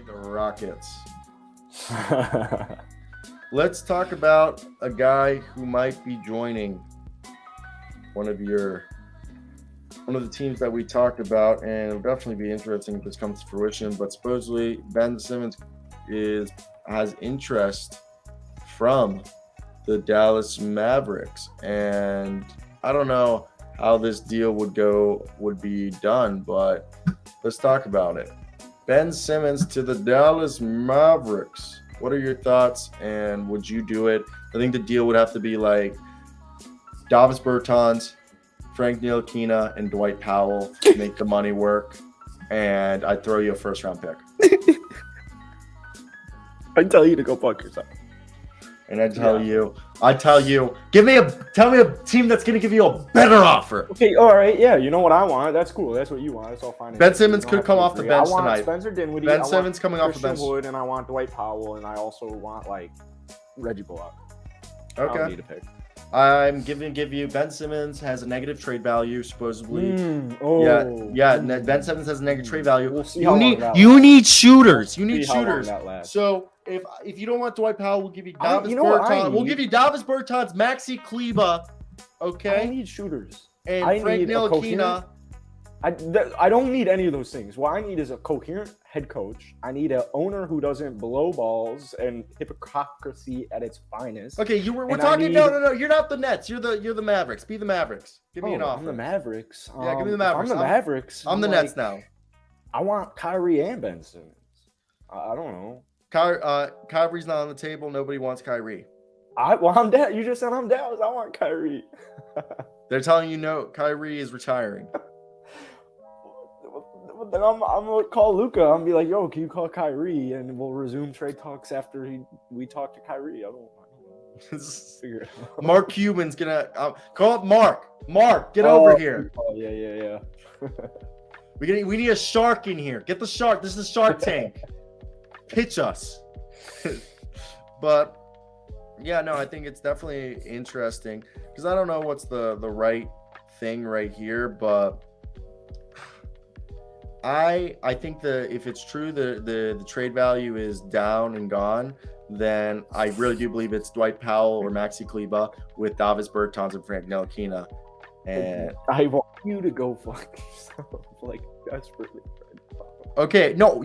the Rockets. Let's talk about a guy who might be joining one of the teams that we talked about, and it'll definitely be interesting if this comes to fruition. But supposedly Ben Simmons has interest from the Dallas Mavericks, and I don't know how this deal would be done, but let's talk about it. Ben Simmons to the Dallas Mavericks. What are your thoughts, and would you do it? I think the deal would have to be like Davis Bertans, Frank Ntilikina, and Dwight Powell to make the money work, and I'd throw you a first-round pick. I'd tell you to go fuck yourself. And tell you, tell me a team that's going to give you a better offer. Okay, all right, yeah, you know what I want. That's cool. That's what you want. That's all fine. Ben Simmons could come off the bench tonight. I want Spencer Dinwiddie. Ben Simmons coming off the bench. Wood, and I want Dwight Powell, and I also want Reggie Bullock. Okay. I need a pick. I'm give you Ben Simmons has a negative trade value supposedly. Ben Simmons has a negative trade value. We'll see you need shooters. You need how long shooters. that lasts. So if you don't want Dwight Powell, we'll give you Davis Bertans. We'll give you Davis Bertans, Maxi Kleber. Okay. I need shooters. And Frank Ntilikina. I don't need any of those things. What I need is a coherent head coach. I need an owner who doesn't blow balls and hypocrisy at its finest. Okay, we're talking. No. You're not the Nets. You're the Mavericks. Be the Mavericks. Give me an offer. I'm the Mavericks. Yeah, give me the Mavericks. I'm the Mavericks. I'm the Nets now. I want Kyrie and Ben Simmons. I don't know. Kyrie's not on the table. Nobody wants Kyrie. I'm down. You just said I'm down. I want Kyrie. They're telling you no. Kyrie is retiring. Then I'm gonna call Luka. I'm gonna be like, "Yo, can you call Kyrie?" And we'll resume trade talks after we talk to Kyrie. I don't know. Figure it out. Mark Cuban's gonna call up Mark. Mark, get over here. Oh yeah. We need a shark in here. Get the shark. This is Shark Tank. Pitch us. But yeah, no, I think it's definitely interesting because I don't know what's the right thing right here, but I think if it's true the trade value is down and gone, then I really do believe it's Dwight Powell or Maxi Kleber with Davis Bertans and Frank Ntilikina. And I want you to go fuck yourself, desperately. Okay, no,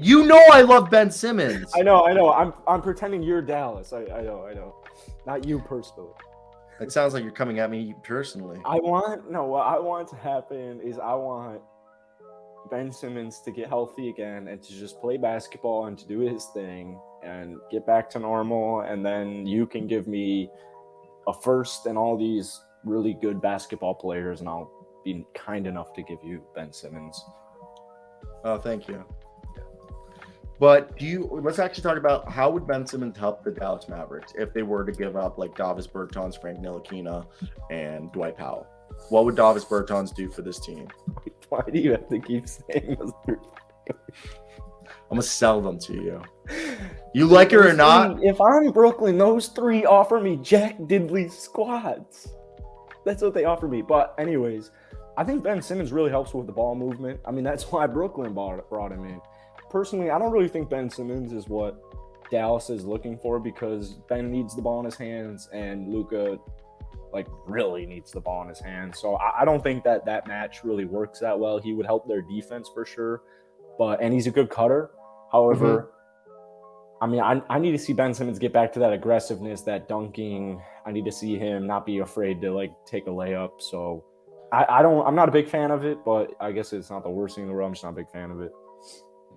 I love Ben Simmons. I know. I'm pretending you're Dallas. I know. Not you personally. It sounds like you're coming at me personally. What I want to happen is I want Ben Simmons to get healthy again and to just play basketball and to do his thing and get back to normal, and then you can give me a first and all these really good basketball players, and I'll be kind enough to give you Ben Simmons. Oh, thank you. But let's actually talk about how would Ben Simmons help the Dallas Mavericks if they were to give up Davis Bertans, Frank Ntilikina, and Dwight Powell. What would Davis Bertans do for this team? Why do you have to keep saying those three? I'm going to sell them to you. You like it or not? If I'm Brooklyn, those three offer me Jack Diddley squads. That's what they offer me. But anyways, I think Ben Simmons really helps with the ball movement. I mean, that's why Brooklyn brought him in. Personally, I don't really think Ben Simmons is what Dallas is looking for because Ben needs the ball in his hands and Luka really needs the ball in his hands. So I don't think that match really works that well. He would help their defense for sure, and he's a good cutter. However, I mean, I need to see Ben Simmons get back to that aggressiveness, that dunking. I need to see him not be afraid to take a layup. So I'm not a big fan of it, but I guess it's not the worst thing in the world. I'm just not a big fan of it.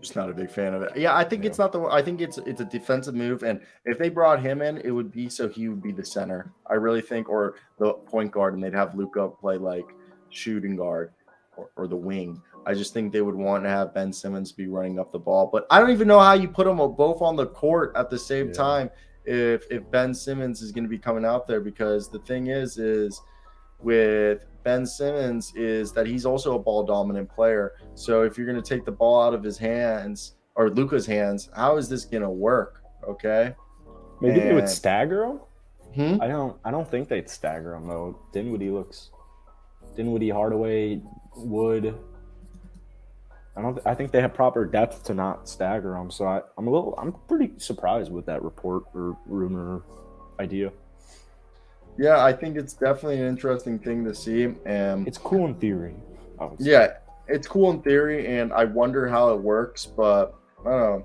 Just not a big fan of it. Yeah, I think it's not I think it's a defensive move, and if they brought him in, it would be so he would be the center. I really think, or the point guard, and they'd have Luka play shooting guard or the wing. I just think they would want to have Ben Simmons be running up the ball, but I don't even know how you put them both on the court at the same time if Ben Simmons is going to be coming out there, because the thing is with Ben Simmons is that he's also a ball dominant player. So if you're going to take the ball out of his hands or Luka's hands, how is this going to work? Okay. Maybe they would stagger him. I don't think they'd stagger him though. Dinwiddie, Hardaway, Wood. I think they have proper depth to not stagger them. So I'm pretty surprised with that report or rumor idea. Yeah, I think it's definitely an interesting thing to see. And It's cool in theory. I would say. yeah, it's cool in theory, and I wonder how it works, but I don't know.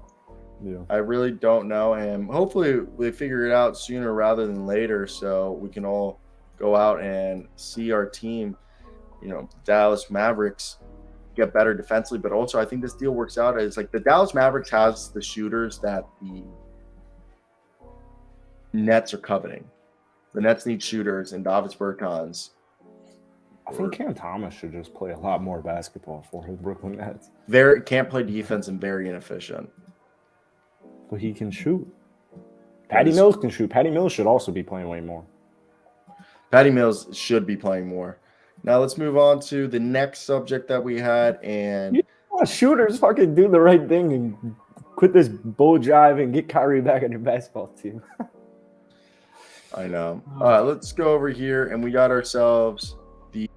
Yeah. I really don't know, and hopefully we figure it out sooner rather than later, so we can all go out and see our team, Dallas Mavericks, get better defensively. But also, I think this deal works out as like the Dallas Mavericks has the shooters that the Nets are coveting. The Nets need shooters, and Davis Bertans. I think Cam Thomas should just play a lot more basketball for the Brooklyn Nets. Very can't play defense and very inefficient. But he can shoot. Patty Mills can shoot. Patty Mills should also be playing way more. Patty Mills should be playing more. Now let's move on to the next subject that we had, and shooters fucking do the right thing and quit this bull jive and get Kyrie back on your basketball team. I know. Let's go over here, and we got ourselves the